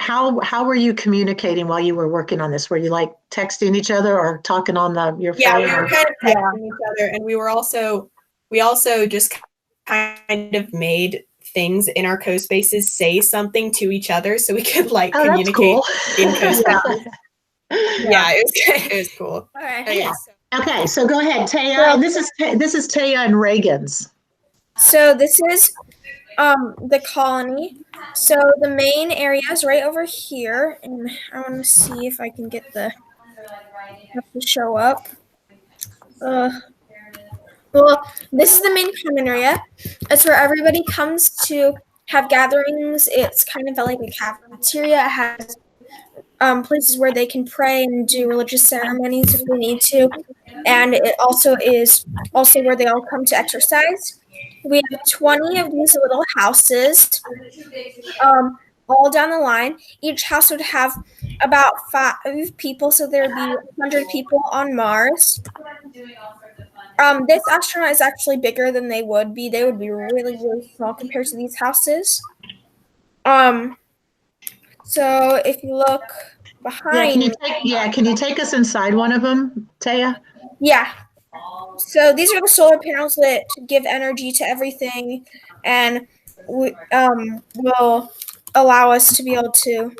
how were you communicating while you were working on this? Were you like texting each other or talking on your phone? Yeah, we were kind of texting each other, and we also just kind of made things in our CoSpaces say something to each other so we could like communicate cool. in CoSpaces. Yeah, it was cool. Okay, so go ahead, Taya. This is Taya and Reagan's. So this is the colony. So the main area is right over here, and I want to see if I can get have to show up. Well, this is the main common area. It's where everybody comes to have gatherings. It's kind of like a cafeteria. It has places where they can pray and do religious ceremonies if they need to. And it also is where they all come to exercise. We have 20 of these little houses all down the line. Each house would have about 5 people, so there would be 100 people on Mars. This astronaut is actually bigger than they would be. They would be really, really small compared to these houses. So if you look behind... Can you take us inside one of them, Taya? Yeah. So these are the solar panels that give energy to everything and will allow us to be able to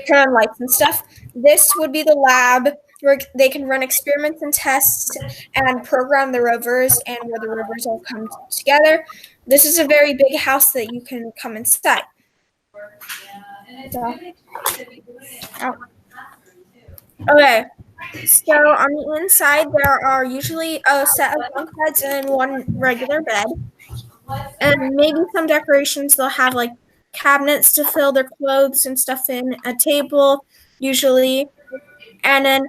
turn on lights and stuff. This would be the lab where they can run experiments and tests and program the rovers and where the rovers all come together. This is a very big house that you can come inside. Okay, so on the inside there are usually a set of bunk beds and one regular bed. And maybe some decorations, they'll have like cabinets to fill their clothes and stuff in, a table usually. And then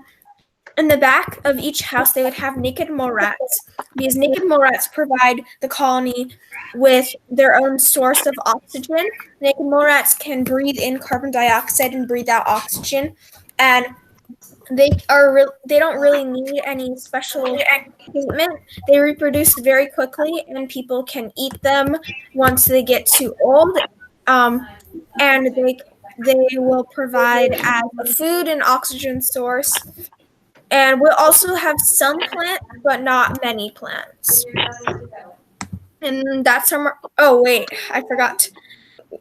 in the back of each house, they would have naked mole rats. These naked mole rats provide the colony with their own source of oxygen. Naked mole rats can breathe in carbon dioxide and breathe out oxygen. And they don't really need any special treatment. They reproduce very quickly, and people can eat them once they get too old. And they will provide as a food and oxygen source. And we'll also have some plants, but not many plants. And that's our... Oh, wait, I forgot.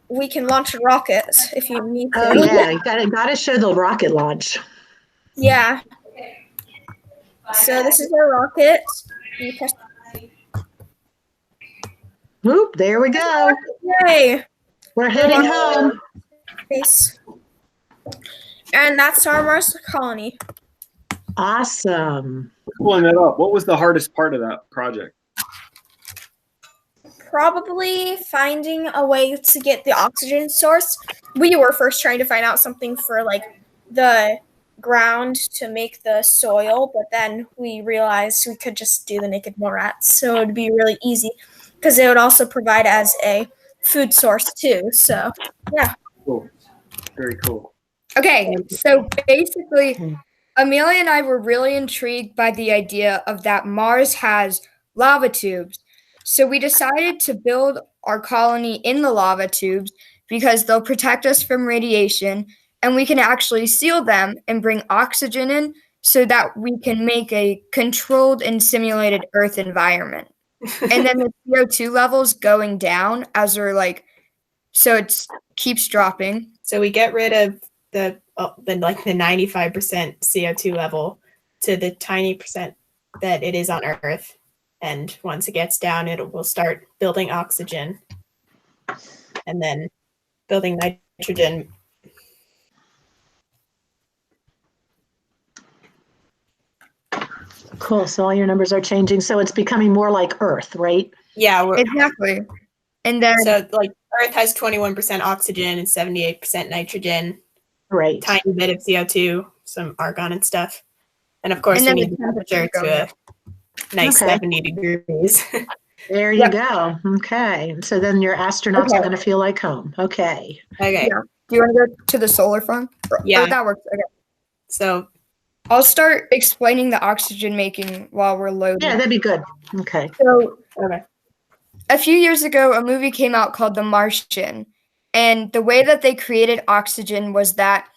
We can launch a rocket if you need to. Oh, yeah, you gotta show the rocket launch. Yeah. So this is our rocket. Whoop, there we go. Yay. We're heading home. And that's our Mars colony. Awesome. Pulling that up, what was the hardest part of that project? Probably finding a way to get the oxygen source. We were first trying to find out something for like the ground to make the soil, but then we realized we could just do the naked mole rats, so it would be really easy because it would also provide as a food source too. So yeah. Cool. Very cool. Okay, so basically Amelia and I were really intrigued by the idea of that Mars has lava tubes. So we decided to build our colony in the lava tubes because they'll protect us from radiation, and we can actually seal them and bring oxygen in so that we can make a controlled and simulated Earth environment. And then the CO2 levels going down as we're like, so it keeps dropping. So we get rid of the 95% CO2 level to the tiny percent that it is on Earth. And once it gets down, it will start building oxygen and then building nitrogen. Cool. So all your numbers are changing. So it's becoming more like Earth, right? Yeah, exactly. And then so like Earth has 21% oxygen and 78% nitrogen. Right. Tiny bit of CO2, some argon and stuff. And of course, we need the temperature to a nice 70 degrees. There you go. Okay. So then your astronauts are going to feel like home. Okay. Okay. Yeah. Do you want to go to the solar farm? Yeah. Oh, that works. Okay. So I'll start explaining the oxygen making while we're loading. Yeah, that'd be good. Okay. So, a few years ago, a movie came out called The Martian. And the way that they created oxygen was that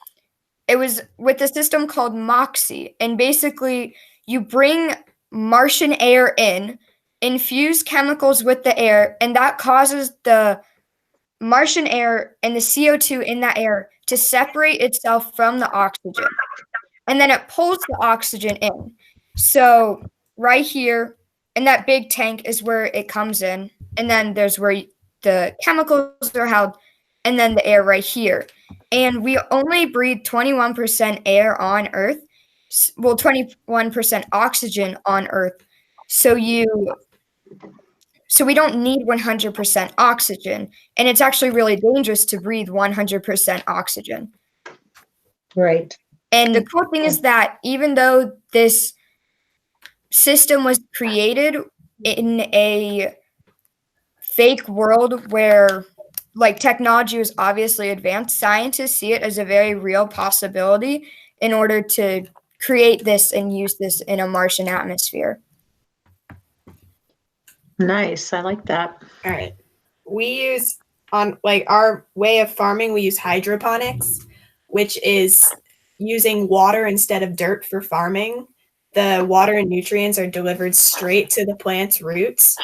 it was with a system called MOXIE. And basically, you bring Martian air in, infuse chemicals with the air, and that causes the Martian air and the CO2 in that air to separate itself from the oxygen. And then it pulls the oxygen in. So right here in that big tank is where it comes in. And then there's where the chemicals are held, and then the air right here. And we only breathe 21% air on Earth. Well, 21% oxygen on Earth. So we don't need 100% oxygen. And it's actually really dangerous to breathe 100% oxygen. Right. And the cool thing is that even though this system was created in a fake world where like technology was obviously advanced, scientists see it as a very real possibility in order to create this and use this in a Martian atmosphere. Nice. I like that. All right. We use on like our way of farming, we use hydroponics, which is using water instead of dirt for farming. The water and nutrients are delivered straight to the plant's roots.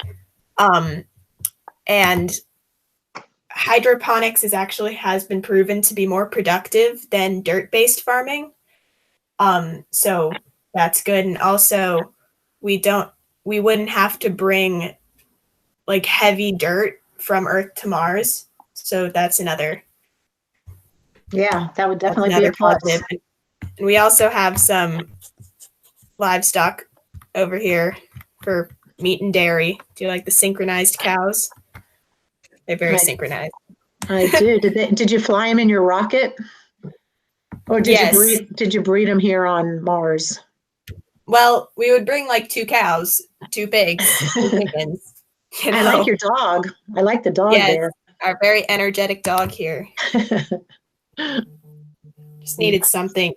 And hydroponics has been proven to be more productive than dirt-based farming. So that's good. And also we wouldn't have to bring like heavy dirt from Earth to Mars. So that's another. Yeah, that would definitely be a plus. positive. And we also have some livestock over here for meat and dairy. Do you like the synchronized cows? They're very synchronized. I do. Did you fly them in your rocket? Or did you breed them here on Mars? Well, we would bring like 2 cows, 2 pigs, 2 chickens. You know? I like your dog. I like the dog there. Our very energetic dog here. Just needed something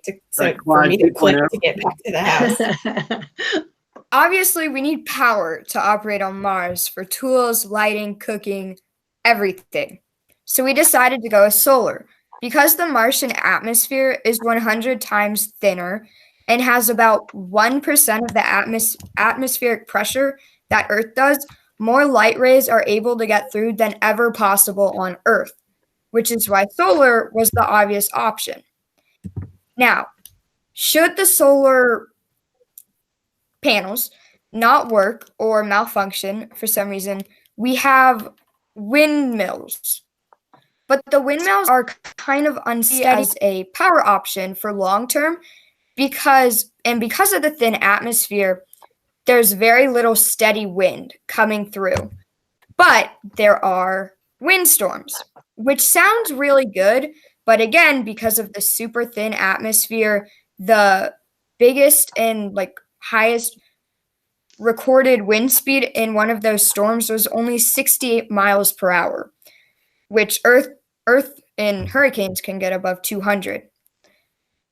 for me to click to get back to the house. Obviously, we need power to operate on Mars for tools, lighting, cooking, everything. So we decided to go with solar. Because the Martian atmosphere is 100 times thinner and has about 1% of the atmospheric pressure that Earth does, more light rays are able to get through than ever possible on Earth, which is why solar was the obvious option. Now, should the solar panels not work or malfunction for some reason, we have windmills. But the windmills are kind of unsteady as a power option for long term because of the thin atmosphere, there's very little steady wind coming through. But there are windstorms, which sounds really good. But again, because of the super thin atmosphere, the biggest and like highest recorded wind speed in one of those storms was only 68 miles per hour, which Earth in hurricanes can get above 200.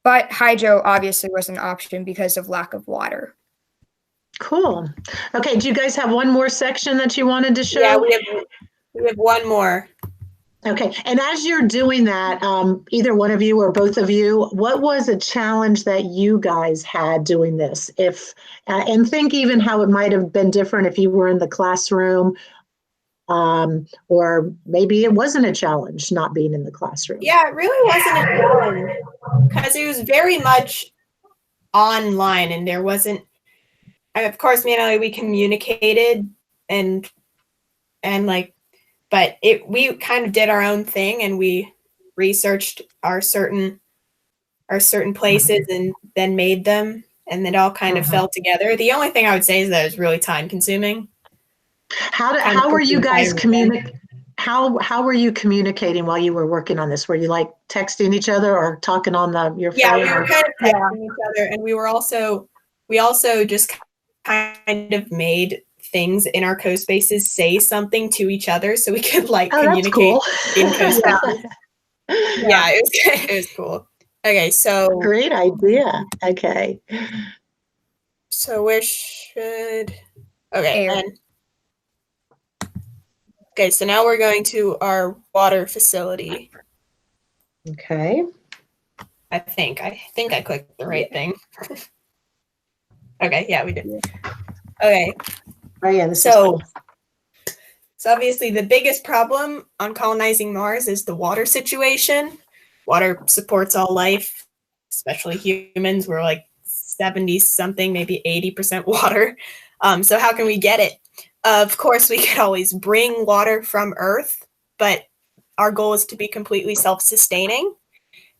But hydro obviously was an option because of lack of water. Cool. Okay, do you guys have one more section that you wanted to show? Yeah, we have one more. Okay, and as you're doing that, either one of you or both of you, what was a challenge that you guys had doing this? And think even how it might have been different if you were in the classroom, or maybe it wasn't a challenge not being in the classroom. Yeah, it really wasn't a challenge because it was very much online, and there wasn't. Of course, me and Ellie, we communicated and like. But we kind of did our own thing, and we researched our certain places and then made them, and it all kind of fell together. The only thing I would say is that it was really time consuming. How were you guys How were you communicating while you were working on this? Were you like texting each other or talking on your phone? Yeah, we were kind of texting each other, and we also just kind of made things in our CoSpaces say something to each other so we could like communicate cool. in CoSpaces. Yeah, it was cool. Okay, so great idea. Okay. So where should and Okay, so now we're going to our water facility. Okay. I think I clicked the right thing. Okay, yeah, we did. Okay, Oh yeah, this is so cool. obviously the biggest problem on colonizing Mars is the water situation. Water supports all life, especially humans. We're like 70 something, maybe 80% water. So how can we get it? Of course, we could always bring water from Earth, but our goal is to be completely self-sustaining.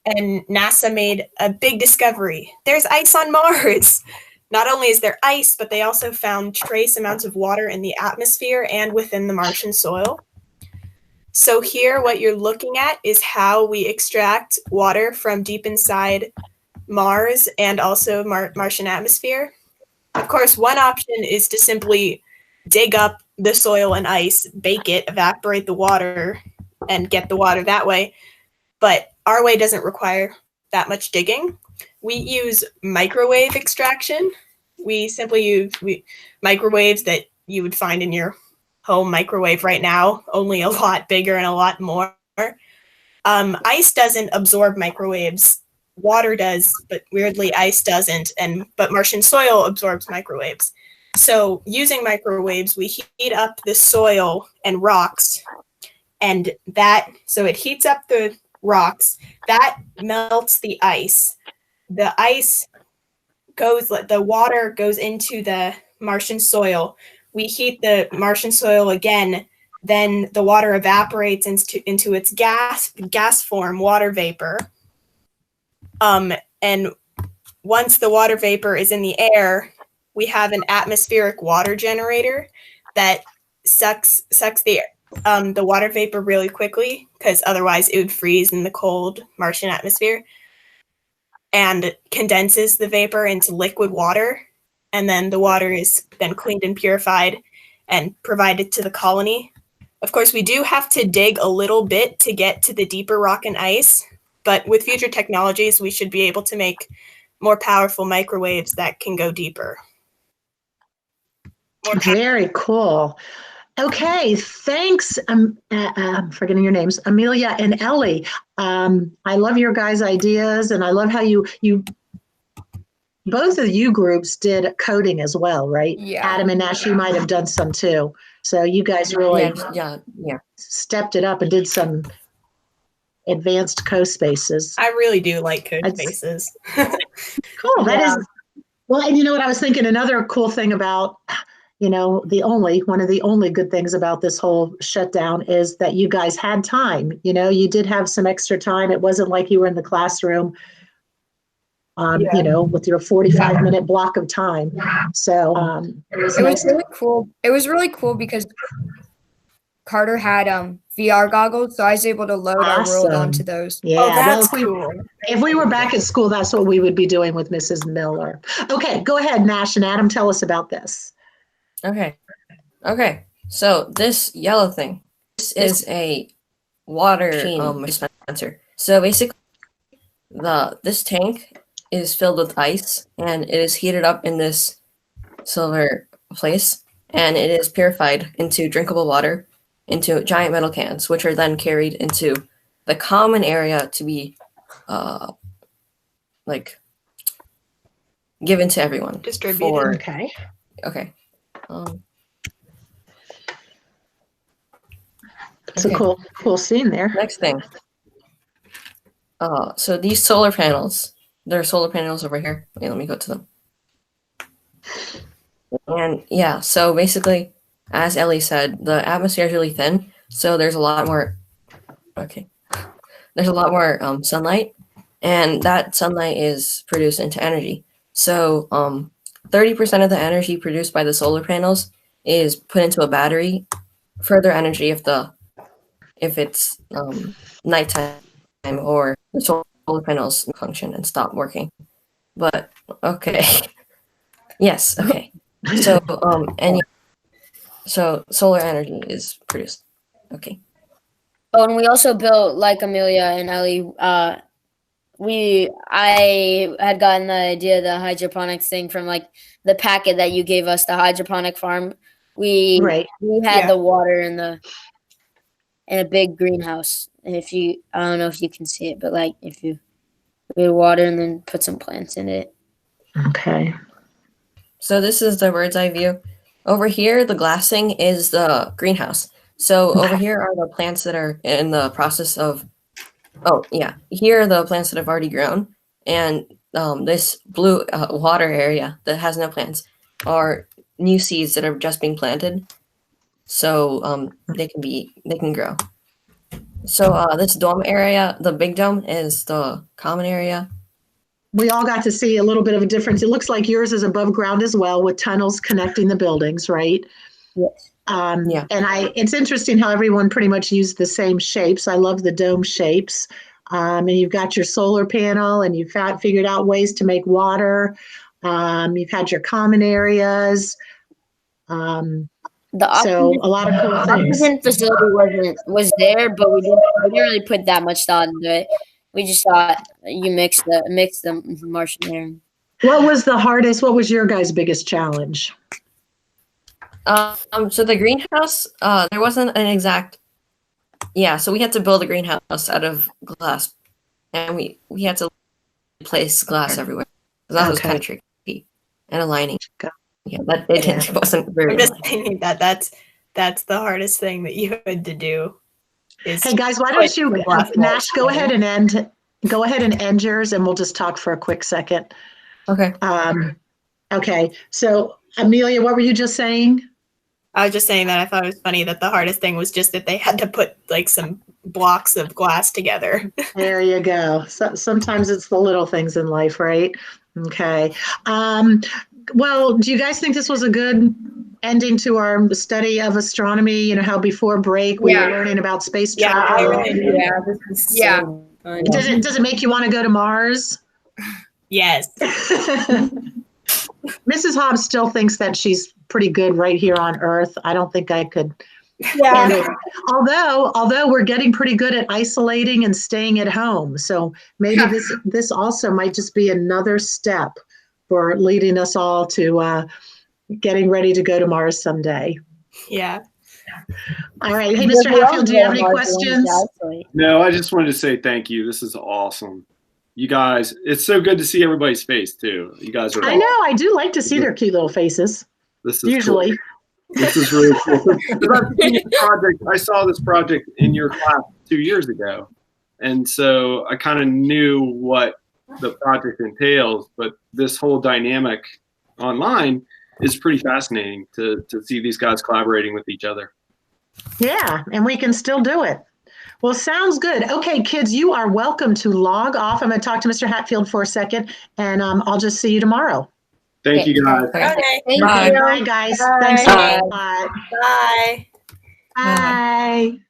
And NASA made a big discovery. There's ice on Mars. Not only is there ice, but they also found trace amounts of water in the atmosphere and within the Martian soil. So here, what you're looking at is how we extract water from deep inside Mars and also Martian atmosphere. Of course, one option is to simply dig up the soil and ice, bake it, evaporate the water, and get the water that way. But our way doesn't require that much digging. We use microwave extraction. We simply use microwaves that you would find in your home microwave right now, only a lot bigger and a lot more. Ice doesn't absorb microwaves. Water does, but weirdly ice doesn't. But Martian soil absorbs microwaves. So using microwaves, we heat up the soil and rocks, and so it heats up the rocks, that melts the ice. The water goes into the Martian soil. We heat the Martian soil again, then the water evaporates into its gas form, water vapor. And once the water vapor is in the air, we have an atmospheric water generator that sucks the water vapor really quickly, because otherwise it would freeze in the cold Martian atmosphere, and condenses the vapor into liquid water. And then the water is then cleaned and purified and provided to the colony. Of course, we do have to dig a little bit to get to the deeper rock and ice, but with future technologies, we should be able to make more powerful microwaves that can go deeper. Very cool. Okay, thanks. I'm forgetting your names, Amelia and Ellie. I love your guys' ideas, and I love how you both of you groups did coding as well, right? Yeah. Adam and Ash, you might have done some too. So you guys really Yeah. stepped it up and did some advanced CoSpaces. I really do like CoSpaces. Cool. That is well, and you know what I was thinking? Another cool thing about, one of the only good things about this whole shutdown is that you guys had time. You did have some extra time. It wasn't like you were in the classroom, with your 45-minute block of time. So it was really cool. It was really cool because Carter had VR goggles, so I was able to load our world onto those. Yeah, that's cool. If we were back at school, that's what we would be doing with Mrs. Miller. Okay, go ahead, Nash and Adam. Tell us about this. Okay. So this yellow thing, this is a water dispenser. So basically, this tank is filled with ice, and it is heated up in this silver place, and it is purified into drinkable water into giant metal cans, which are then carried into the common area to be given to everyone. Distributed. Okay. It's a cool scene there. Next thing. So these solar panels, there are solar panels over here. Wait, let me go to them. And yeah, so basically, as Ellie said, the atmosphere is really thin, so there's a lot more. There's a lot more sunlight, and that sunlight is produced into energy. So 30% of the energy produced by the solar panels is put into a battery. Further energy if it's nighttime or the solar panels function and stop working. But okay. Yes, okay. So solar energy is produced. Okay. Oh, and we also built, like Amelia and Ellie, I had gotten the idea of the hydroponics thing from like the packet that you gave us, the hydroponic farm. We had the water and the in a big greenhouse. If you, I don't know if you can see it, but like if you put water and then put some plants in it. Okay. So this is the bird's eye view. Over here, the glassing is the greenhouse. So over here are the plants that are in the process of, oh yeah, here are the plants that have already grown. And this blue water area that has no plants are new seeds that are just being planted. So they can grow. So this dome area, the big dome is the common area. We all got to see a little bit of a difference. It looks like yours is above ground as well, with tunnels connecting the buildings, right? Yes. Yeah. And it's interesting how everyone pretty much used the same shapes. I love the dome shapes. And you've got your solar panel, and you've figured out ways to make water. You've had your common areas. So a lot of cool things. Oxygen facility was there, but we didn't really put that much thought into it. We just thought you mix the Martian air. What was your guys' biggest challenge? So the greenhouse, there wasn't an exact, so we had to build a greenhouse out of glass, and we had to place glass everywhere. That was kind of tricky, and aligning. Yeah, it wasn't very. I'm just thinking that's the hardest thing that you had to do. Hey guys, why don't you, Nash, go ahead and end yours, and we'll just talk for a quick second. Okay. Okay. So Amelia, what were you just saying? I was just saying that I thought it was funny that the hardest thing was just that they had to put like some blocks of glass together. There you go. So, sometimes it's the little things in life, right? Okay. Well, do you guys think this was a good ending to our study of astronomy? You know, how before break we were learning about space travel. This is so fun. Does it make you want to go to Mars? Yes. Mrs. Hobbs still thinks that she's pretty good right here on Earth. I don't think I could. Yeah. Although we're getting pretty good at isolating and staying at home. So maybe this also might just be another step for leading us all to getting ready to go to Mars someday. Yeah. All right. Hey, Mr. Hatfield, do you have any questions? No, I just wanted to say thank you. This is awesome. You guys, it's so good to see everybody's face too. You guys are. I know. I do like to see their cute little faces. This is usually. Cool. This is really cool. I saw this project in your class 2 years ago, and so I kind of knew what the project entails. But this whole dynamic online is pretty fascinating to see these guys collaborating with each other. Yeah, and we can still do it. Well, sounds good. Okay, kids, you are welcome to log off. I'm going to talk to Mr. Hatfield for a second, and I'll just see you tomorrow. Thank you, guys. Okay. Thank you. Bye, guys. Bye. Thanks a lot. Bye. Bye.